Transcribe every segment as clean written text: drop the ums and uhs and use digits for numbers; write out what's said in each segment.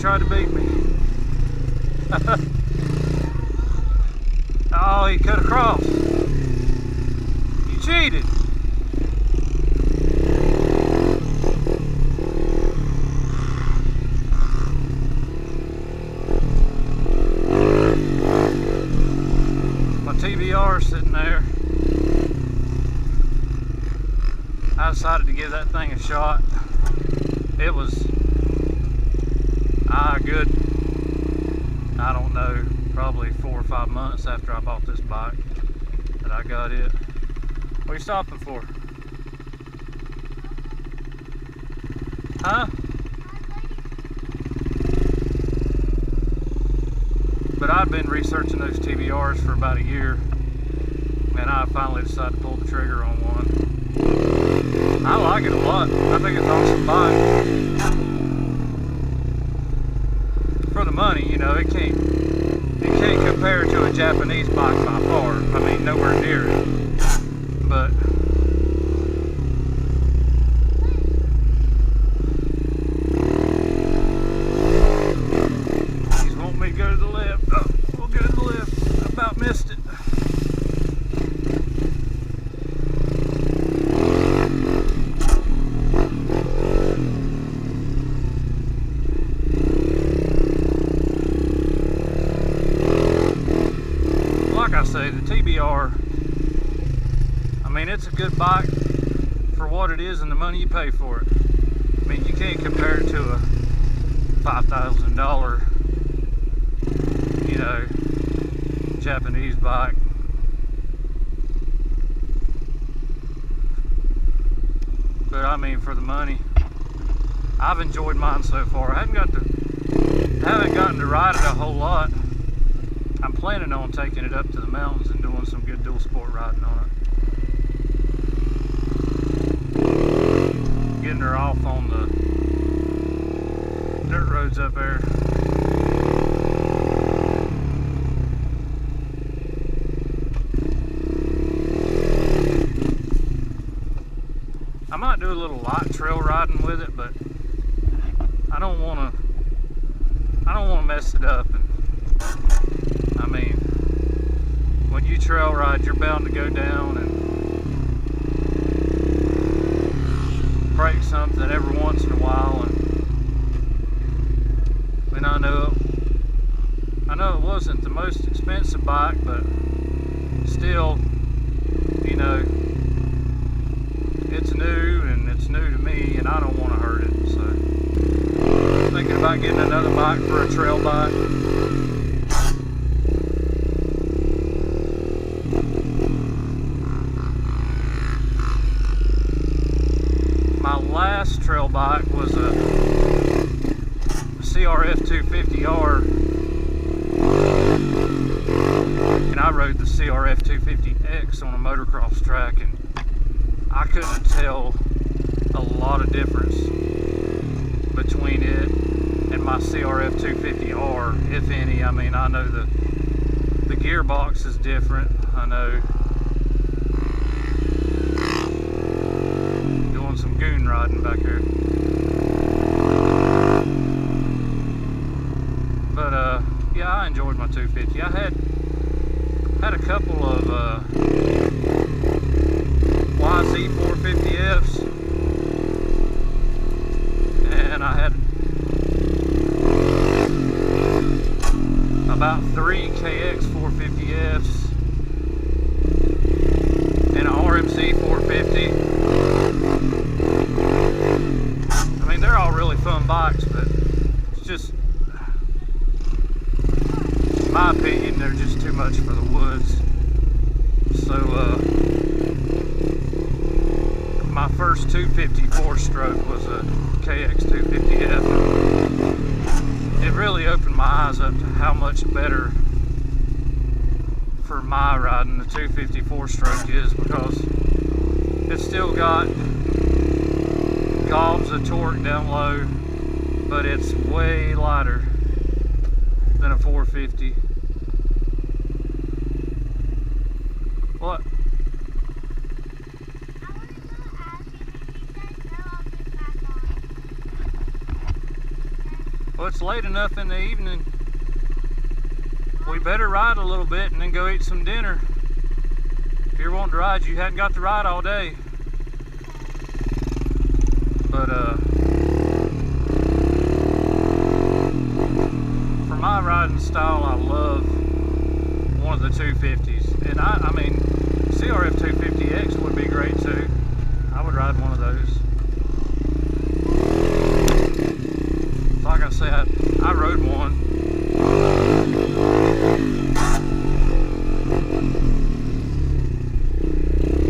tried to beat me. Oh, he cut across. You cheated. My TBR is sitting there. I decided to give that thing a shot. It was good, I don't know, probably 4 or 5 months after I bought this bike that I got it. What are you stopping for? Huh? But I've been researching those TBRs for about a year, and I finally decided to pull the trigger on one. I like it a lot. I think it's an awesome bike. For the money, you know, it can't compare to a Japanese bike by far. I mean, nowhere near it. But he's wanting me to go to the left. Oh, we'll go to the left. I about missed it. Like I say, the TBR, I mean, it's a good bike for what it is and the money you pay for it. I mean, you can't compare it to a $5,000, you know, Japanese bike. But I mean, for the money, I've enjoyed mine so far. I haven't gotten to ride it a whole lot. I'm planning on taking it up to the mountains and doing some good dual sport riding on it. Getting her off on the dirt roads up there. I might do a little light trail riding with it, but I don't want to mess it up. And I mean, when you trail ride, you're bound to go down and break something every once in a while. And I know it wasn't the most expensive bike, but still, you know, it's new and it's new to me, and I don't want to hurt it. So I'm thinking about getting another bike for a trail bike. My last trail bike was a CRF 250R, and I rode the CRF 250X on a motocross track, and I couldn't tell a lot of difference between it and my CRF 250R, if any. I mean, I know the gearbox is different. I know doing some goon riding back here. But yeah, I enjoyed my 250. I had a couple of YZ 450Fs, and I had about 3 KX 450Fs and an RMZ 450. I mean, they're all really fun bikes, but it's just, in my opinion, they're just too much for the woods. So my first 254 stroke was a KX 250F. It really opened my eyes up to how much better for my riding the 254 stroke is, because it's still got gobs of torque down low, but it's way lighter than a 450. What? Well, it's late enough in the evening. We better ride a little bit and then go eat some dinner. If you're wanting to ride, you hadn't got to ride all day. But for my riding style, I love one of the 250s. And I mean, CRF 250X would be great too. I would ride one of those. Like I said, I rode one.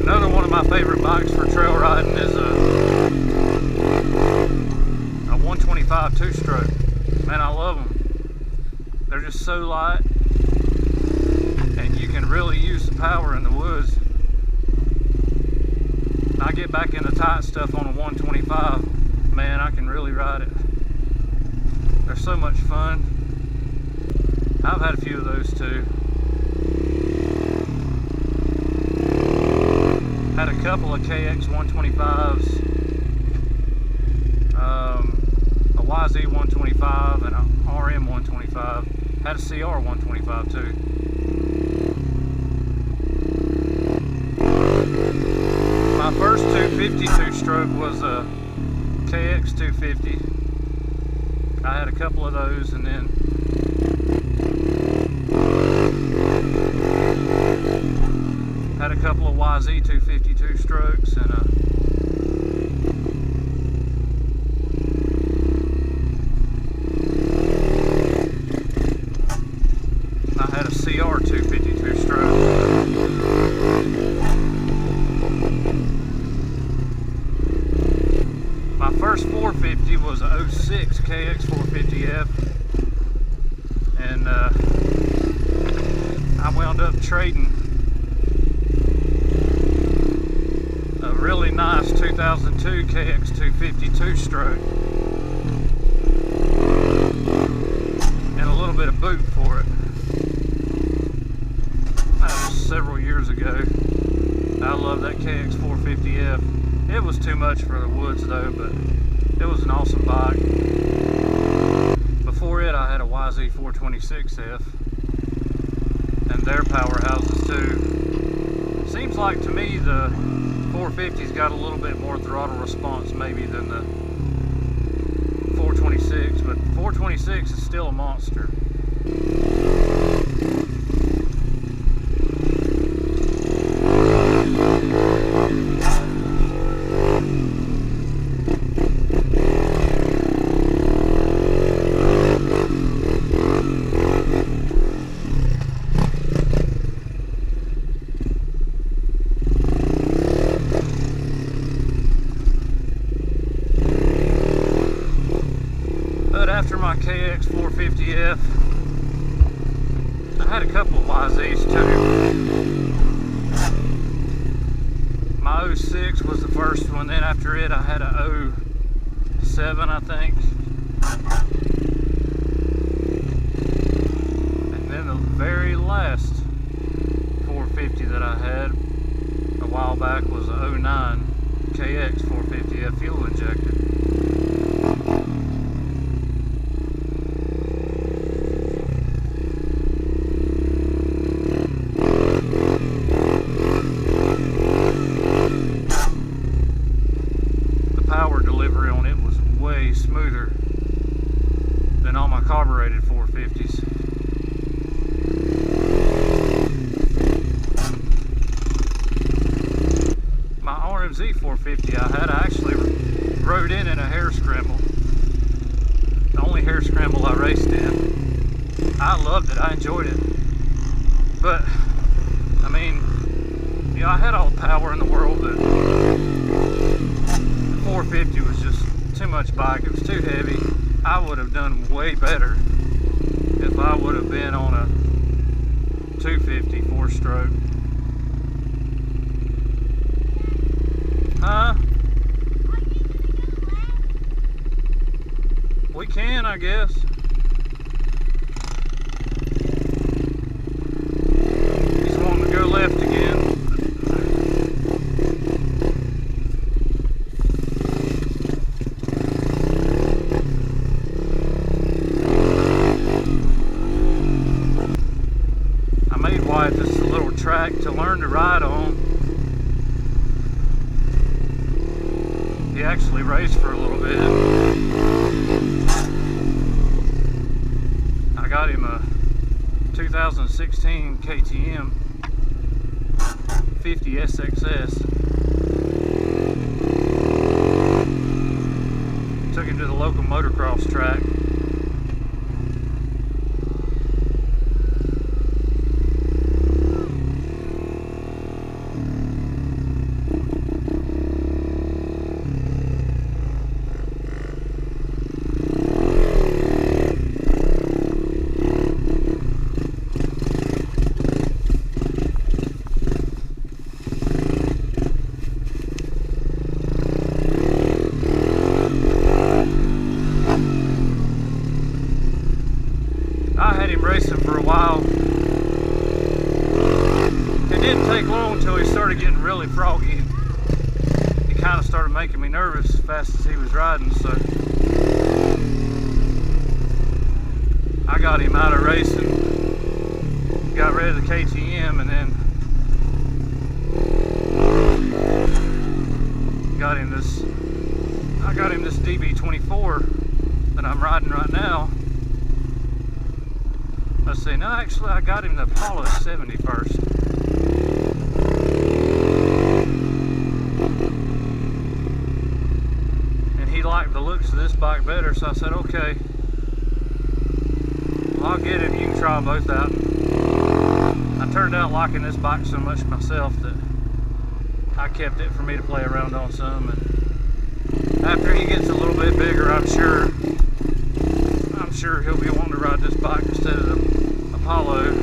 Another one of my favorite bikes for trail riding is a 125 two-stroke. Man, I love them. They're just so light, and you can really use the power in the woods. I get back into tight stuff on a 125, man, I can really ride it. They're so much fun. I've had a few of those too. Had a couple of KX 125s, a YZ 125 and a RM 125. Had a CR 125 too. My first 250 two-stroke was a KX 250. I had a couple of those, and then had a couple of YZ 250 two-strokes, and I had a CR 250 two-stroke. My first 450 was a 06 KX 450F, and I wound up trading a really nice 2002 KX 250 two-stroke and a little bit of boot for it. That was several years ago. I love that KX 450F. It was too much for the woods though, but it was an awesome bike. Before it, I had a YZ 426F, and their powerhouses too. Seems like to me the 450's got a little bit more throttle response maybe than the 426, but 426 is still a monster. After my KX 450F, I had a couple of YZs too. My 06 was the first one, then after it I had a 07 I think. And then the very last 450 that I had a while back was a 09 KX 450F fuel injected. Power delivery on it was way smoother than all my carbureted 450s. My RMZ 450 I actually rode in a hare scramble. The only hare scramble I raced in. I loved it, I enjoyed it. But, I mean, you know, I had all the power in the world, but 450 was just too much bike. It was too heavy. I would have done way better if I would have been on a 250 4-stroke. Huh? We can, I guess. He's wanting to go left again. learned to ride on. He actually raced for a little bit. I got him a 2016 KTM 50 SXS. Took him to the local motocross track. I had him racing for a while. It didn't take long until he started getting really froggy. He kind of started making me nervous as fast as he was riding, so I got him out of racing, got rid of the KTM, and then I got him this DB24 that I'm riding right now. Let's see, no, actually I got him the Apollo 70 first. And he liked the looks of this bike better, so I said, okay, well, I'll get it, you can try them both out. I turned out liking this bike so much myself that I kept it for me to play around on some. And after he gets a little bit bigger, I'm sure he'll be wanting to ride this bike instead of the Apollo.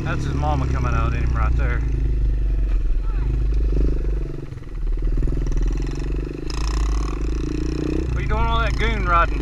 That's his mama coming out at him right there. What are you doing all that goon riding